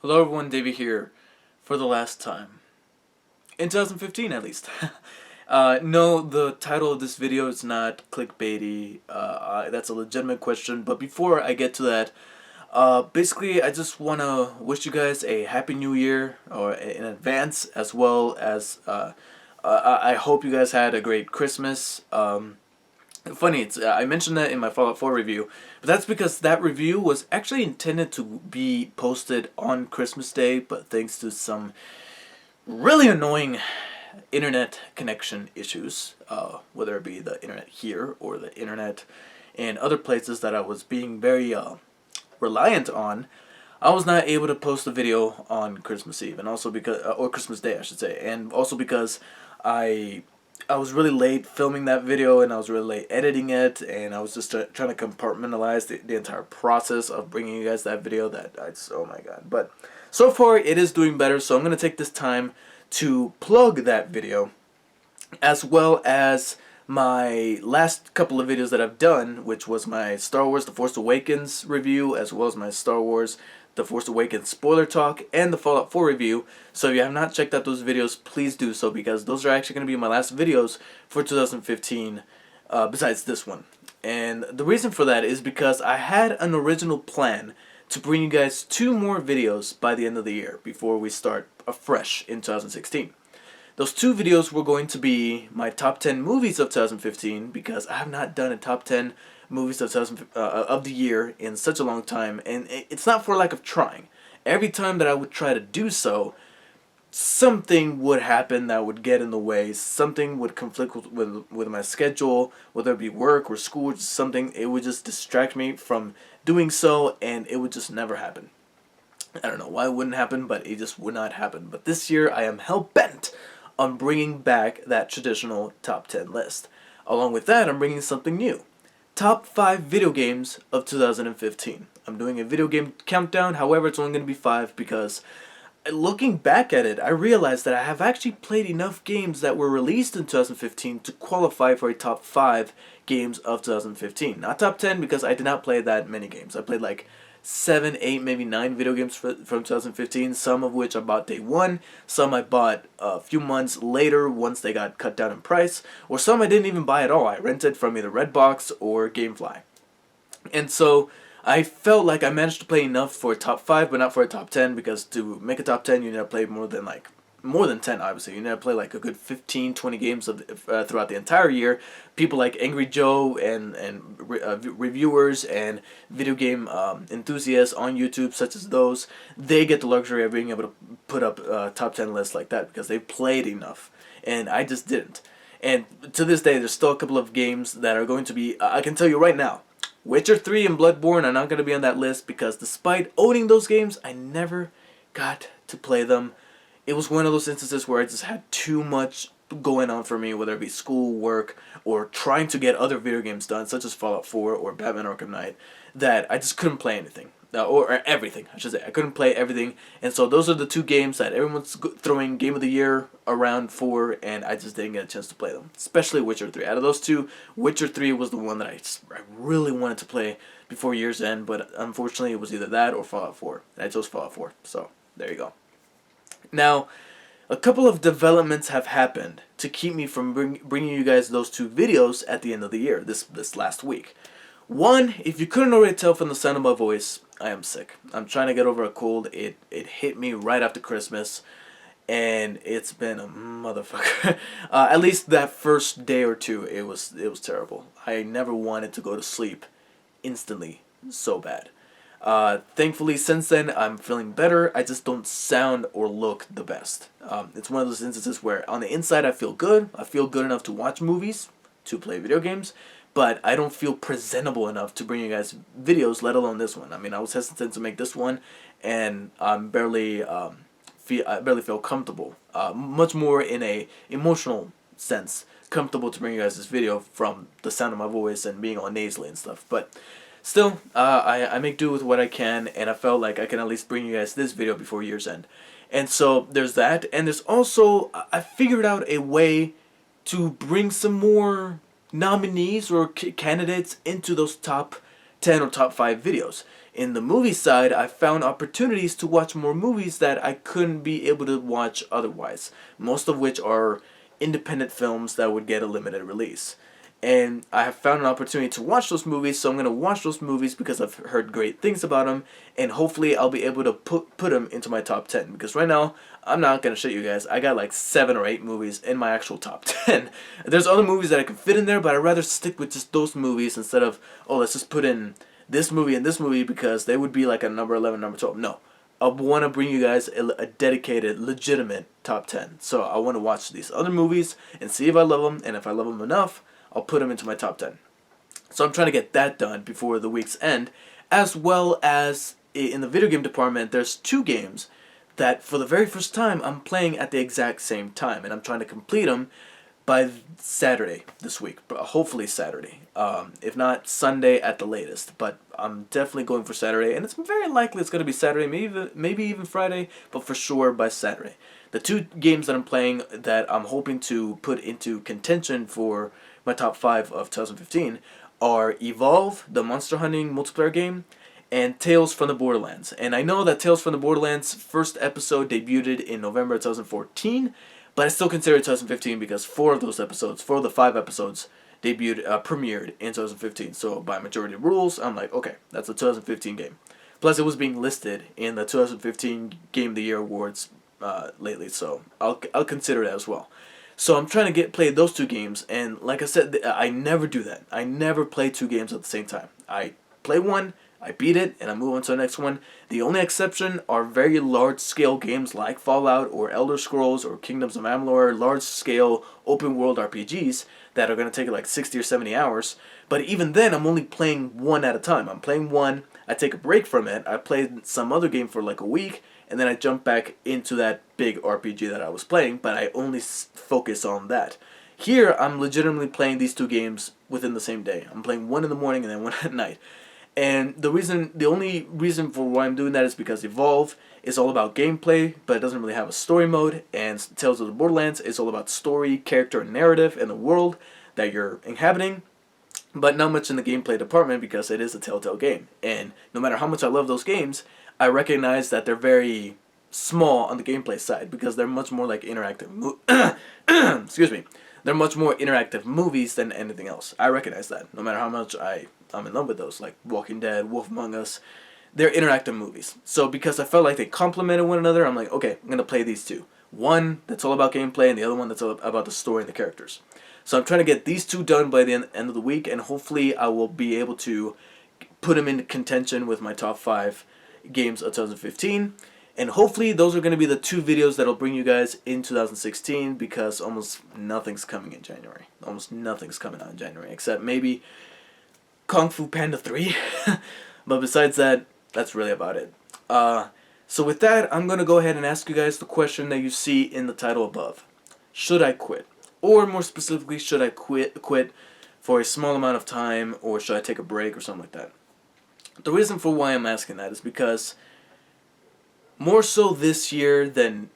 Hello everyone, David here for the last time. In 2015 at least. No, the title of this video is not clickbaity. That's a legitimate question. But before I get to that, basically I just want to wish you guys a happy new year or in advance, as well as I hope you guys had a great Christmas. Funny, it's I mentioned that in my Fallout 4 review, but that's because that review was actually intended to be posted on Christmas Day, but thanks to some really annoying internet connection issues, whether it be the internet here or the internet in other places that I was being very reliant on, I was not able to post the video on Christmas Eve, and also because or Christmas Day, I should say, and also because I I was really late filming that video, and I was really late editing it, and I was just trying to compartmentalize the entire process of bringing you guys that video. That I just, oh my god! But so far it is doing better, so I'm gonna take this time to plug that video, as well as my last couple of videos that I've done, which was my Star Wars The Force Awakens review, as well as my Star Wars The Force Awakens spoiler talk, and the Fallout 4 review. So if you have not checked out those videos, please do so, because those are actually going to be my last videos for 2015, besides this one. And the reason for that is because I had an original plan to bring you guys 2 more videos by the end of the year, before we start afresh in 2016. Those 2 videos were going to be my top 10 movies of 2015, because I have not done a top 10 movies of the year in such a long time, and it's not for lack of trying. Every time that I would try to do so, something would happen that would get in the way. Something would conflict with my schedule, whether it be work or school or something. It would just distract me from doing so, and it would just never happen. I don't know why it wouldn't happen, but it just would not happen. But this year, I am hell-bent on bringing back that traditional top 10 list. Along with that, I'm bringing something new. Top 5 video games of 2015. I'm doing a video game countdown, however it's only going to be 5, because looking back at it, I realized that I have actually played enough games that were released in 2015 to qualify for a top 5 games of 2015. Not top 10, because I did not play that many games. I played like 7, 8, maybe 9 video games from 2015, some of which I bought day one, some I bought a few months later once they got cut down in price, or some I didn't even buy at all. I rented from either Redbox or Gamefly. And so I felt like I managed to play enough for a top 5, but not for a top 10, because to make a top 10, you need to play more than 10, obviously. You need to play like a good 15, 20 games throughout the entire year. People like Angry Joe and reviewers and video game enthusiasts on YouTube, such as those, they get the luxury of being able to put up top 10 lists like that, because they've played enough. And I just didn't. And to this day, there's still a couple of games that are going to be, I can tell you right now, Witcher 3 and Bloodborne are not going to be on that list, because despite owning those games, I never got to play them. It was one of those instances where I just had too much going on for me, whether it be school, work, or trying to get other video games done, such as Fallout 4 or Batman Arkham Knight, that I just couldn't play anything. Or everything, I should say. I couldn't play everything, and so those are the 2 games that everyone's throwing Game of the Year around for, and I just didn't get a chance to play them. Especially Witcher 3. Out of those 2, Witcher 3 was the one that I really wanted to play before year's end, but unfortunately it was either that or Fallout 4. And I chose Fallout 4, so there you go. Now, a couple of developments have happened to keep me from bringing you guys those 2 videos at the end of the year, this last week. One, if you couldn't already tell from the sound of my voice, I am sick. I'm trying to get over a cold. It hit me right after Christmas, and it's been a motherfucker. At least that first day or 2, it was terrible. I never wanted to go to sleep instantly so bad. Thankfully, since then, I'm feeling better. I just don't sound or look the best. It's one of those instances where on the inside I feel good. I feel good enough to watch movies, to play video games, but I don't feel presentable enough to bring you guys videos, let alone this one. I mean, I was hesitant to make this one, and I barely feel comfortable. Much more in a emotional sense, comfortable to bring you guys this video from the sound of my voice and being all nasally and stuff. But still, I make do with what I can, and I felt like I can at least bring you guys this video before year's end. And so there's that, and there's also, I figured out a way to bring some more nominees or candidates into those top 10 or top 5 videos. In the movie side, I found opportunities to watch more movies that I couldn't be able to watch otherwise, most of which are independent films that would get a limited release. And I have found an opportunity to watch those movies, so I'm going to watch those movies because I've heard great things about them, and hopefully I'll be able to put them into my top 10. Because right now, I'm not going to shit you guys, I got like 7 or 8 movies in my actual top 10. There's other movies that I can fit in there, but I'd rather stick with just those movies instead of, oh, let's just put in this movie and this movie because they would be like a number 11, number 12. No. I want to bring you guys a dedicated, legitimate top 10. So I want to watch these other movies and see if I love them, and if I love them enough, I'll put them into my top 10. So I'm trying to get that done before the week's end, as well as in the video game department, there's 2 games that for the very first time I'm playing at the exact same time, and I'm trying to complete them by Saturday this week, hopefully Saturday, if not Sunday at the latest, but I'm definitely going for Saturday, and it's very likely it's going to be Saturday, maybe even Friday, but for sure by Saturday. The 2 games that I'm playing that I'm hoping to put into contention for my top 5 of 2015 are Evolve, the monster hunting multiplayer game, and Tales from the Borderlands. And I know that Tales from the Borderlands first episode debuted in November 2014, but I still consider it 2015 because 4 of the 5 episodes premiered in 2015. So by majority rules, I'm like, okay, that's a 2015 game. Plus, it was being listed in the 2015 Game of the Year awards lately, so I'll consider it as well. So I'm trying to play those 2 games, and like I said, I never do that. I never play 2 games at the same time. I play one, I beat it, and I move on to the next one. The only exception are very large-scale games like Fallout or Elder Scrolls or Kingdoms of Amalur, large-scale open-world RPGs that are going to take like 60 or 70 hours. But even then, I'm only playing one at a time. I'm playing one, I take a break from it, I play some other game for like a week, and then I jump back into that big RPG that I was playing, but I only focus on that. Here, I'm legitimately playing these 2 games within the same day. I'm playing one in the morning and then one at night. And the only reason for why I'm doing that is because Evolve is all about gameplay, but it doesn't really have a story mode, and Tales of the Borderlands is all about story, character, and narrative, and the world that you're inhabiting, but not much in the gameplay department because it is a Telltale game. And no matter how much I love those games, I recognize that they're very small on the gameplay side because they're much more like interactive excuse me. They're much more interactive movies than anything else. I recognize that. No matter how much I'm in love with those, like Walking Dead, Wolf Among Us, they're interactive movies. So because I felt like they complemented one another, I'm like, okay, I'm going to play these 2. One that's all about gameplay, and the other one that's all about the story and the characters. So I'm trying to get these 2 done by the end of the week, and hopefully I will be able to put them in contention with my top 5 games of 2015. And hopefully those are going to be the 2 videos that'll bring you guys in 2016 because almost nothing's coming in January. Almost nothing's coming out in January except maybe Kung Fu Panda 3. But besides that, that's really about it. So with that, I'm going to go ahead and ask you guys the question that you see in the title above. Should I quit? Or more specifically, should I quit for a small amount of time, or should I take a break or something like that? The reason for why I'm asking that is because more so this year than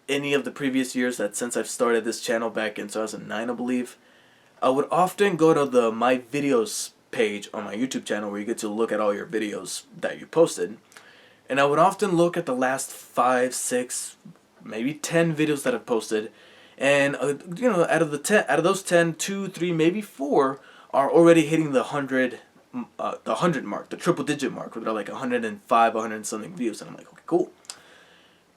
any of the previous years, that since I've started this channel back in 2009, I believe, I would often go to the My Videos page on my YouTube channel where you get to look at all your videos that you posted. And I would often look at the last 5, 6, maybe 10 videos that I've posted, and out of those 10, 2, 3, maybe 4 are already hitting the 100 mark, the triple digit mark, where they're like 105, 100 something views, and I'm like, okay, cool.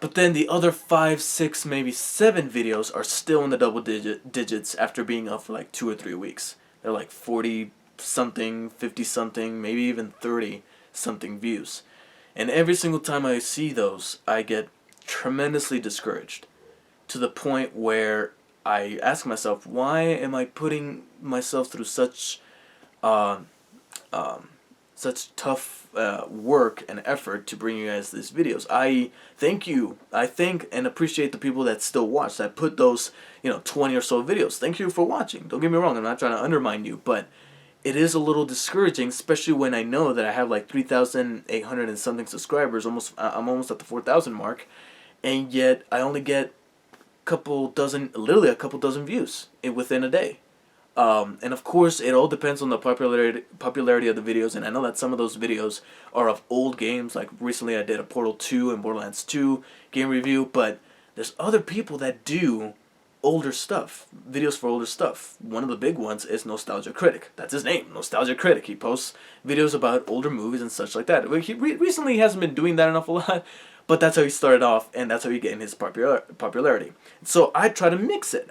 But then the other 5, 6, maybe 7 videos are still in the double digits after being up for like 2 or 3 weeks. They're like 40 something, 50 something, maybe even 30 something views. And every single time I see those, I get tremendously discouraged to the point where I ask myself, why am I putting myself through such tough work and effort to bring you guys these videos? I thank and appreciate the people that still watch, that put those 20 or so videos. Thank you for watching. Don't get me wrong, I'm not trying to undermine you, but it is a little discouraging, especially when I know that I have like 3,800 and something subscribers. I'm almost at the 4,000 mark, and yet I only get literally a couple dozen views within a day. And of course, it all depends on the popularity of the videos. And I know that some of those videos are of old games. Like recently, I did a Portal 2 and Borderlands 2 game review. But there's other people that do older stuff, videos for older stuff. One of the big ones is Nostalgia Critic. That's his name, Nostalgia Critic. He posts videos about older movies and such like that. He recently hasn't been doing that an awful lot, but that's how he started off, and that's how he gained his popularity. So I try to mix it.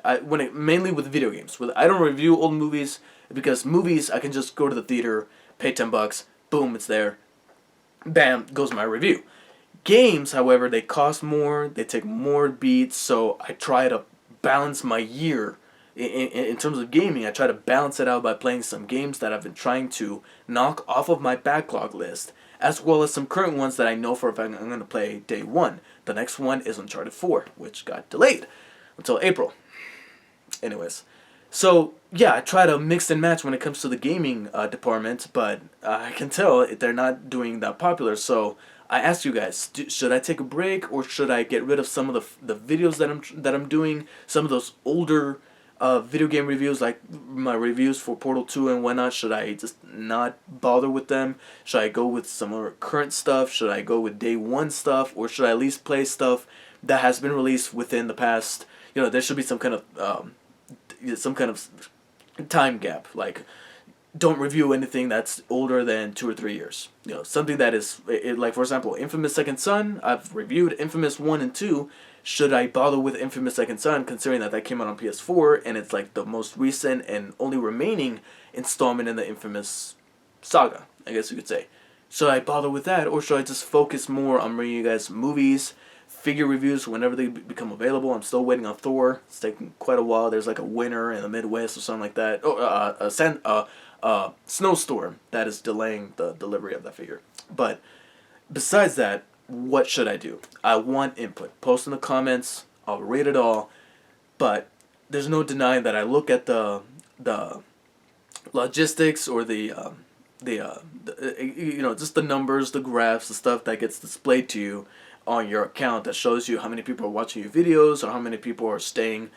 Mainly with video games. I don't review old movies because movies I can just go to the theater, pay $10, boom, it's there, bam, goes my review. Games, however, they cost more, they take more beats, so I try to balance my year in terms of gaming. I try to balance it out by playing some games that I've been trying to knock off of my backlog list, as well as some current ones that I know for a fact I'm going to play day one. The next one is Uncharted 4, which got delayed until April. Anyways, so yeah, I try to mix and match when it comes to the gaming department, but I can tell they're not doing that popular. So I asked you guys, should I take a break or should I get rid of some of the videos that I'm doing, some of those older video game reviews, like my reviews for Portal 2 and whatnot? Should I just not bother with them? Should I go with some more current stuff? Should I go with day one stuff, or should I at least play stuff that has been released within the past? There should be some kind of time gap. Like, don't review anything that's older than 2 or 3 years. Something that is, like for example, Infamous Second Son. I've reviewed Infamous 1 and 2. Should I bother with Infamous Second Son, considering that came out on PS4 and it's like the most recent and only remaining installment in the Infamous saga, I guess you could say. Should I bother with that, or should I just focus more on bringing you guys movies, figure reviews whenever they become available? I'm still waiting on Thor. It's taking quite a while. There's like a winter in the Midwest or something like that. Snowstorm that is delaying the delivery of that figure. But besides that, what should I do? I want input. Post in the comments. I'll read it all. But there's no denying that I look at the logistics, or just the numbers, the graphs, the stuff that gets displayed to you on your account that shows you how many people are watching your videos, or how many people are staying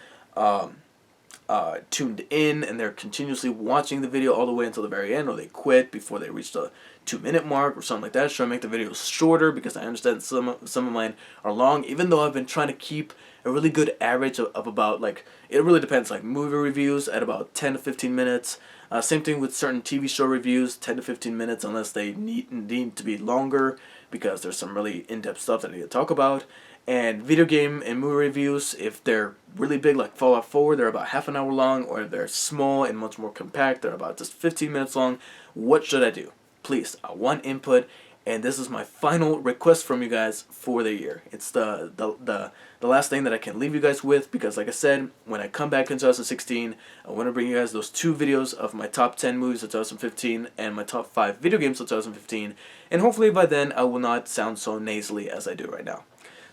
tuned in and they're continuously watching the video all the way until the very end, or they quit before they reach the 2-minute mark or something like that. Should I make the videos shorter? Because I understand some of mine are long, even though I've been trying to keep a really good average of about, like, it really depends, like movie reviews at about 10 to 15 minutes. Same thing with certain TV show reviews, 10 to 15 minutes, unless they need to be longer because there's some really in-depth stuff that I need to talk about. And video game and movie reviews, if they're really big like Fallout 4, they're about half an hour long, or if they're small and much more compact, they're about just 15 minutes long. What should I do? Please, I want input, and this is my final request from you guys for the year. It's the last thing that I can leave you guys with, because like I said, when I come back in 2016, I want to bring you guys those 2 videos of my top 10 movies of 2015 and my top 5 video games of 2015, and hopefully by then I will not sound so nasally as I do right now.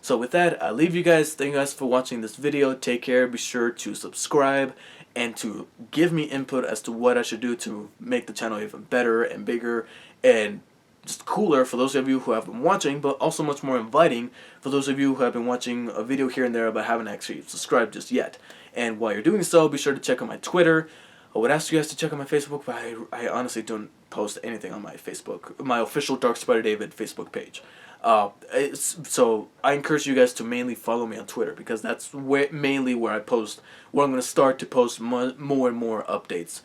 So with that, I leave you guys. Thank you guys for watching this video. Take care. Be sure to subscribe and to give me input as to what I should do to make the channel even better and bigger and just cooler for those of you who have been watching, but also much more inviting for those of you who have been watching a video here and there but haven't actually subscribed just yet. And while you're doing so, be sure to check out my Twitter. I would ask you guys to check out my Facebook, but I honestly don't post anything on my Facebook, my official Dark Spider David Facebook page. So I encourage you guys to mainly follow me on Twitter, because that's mainly where I post, where I'm going to start to post more and more updates,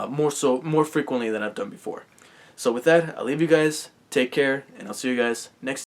more frequently than I've done before. So with that, I'll leave you guys. Take care, and I'll see you guys next time.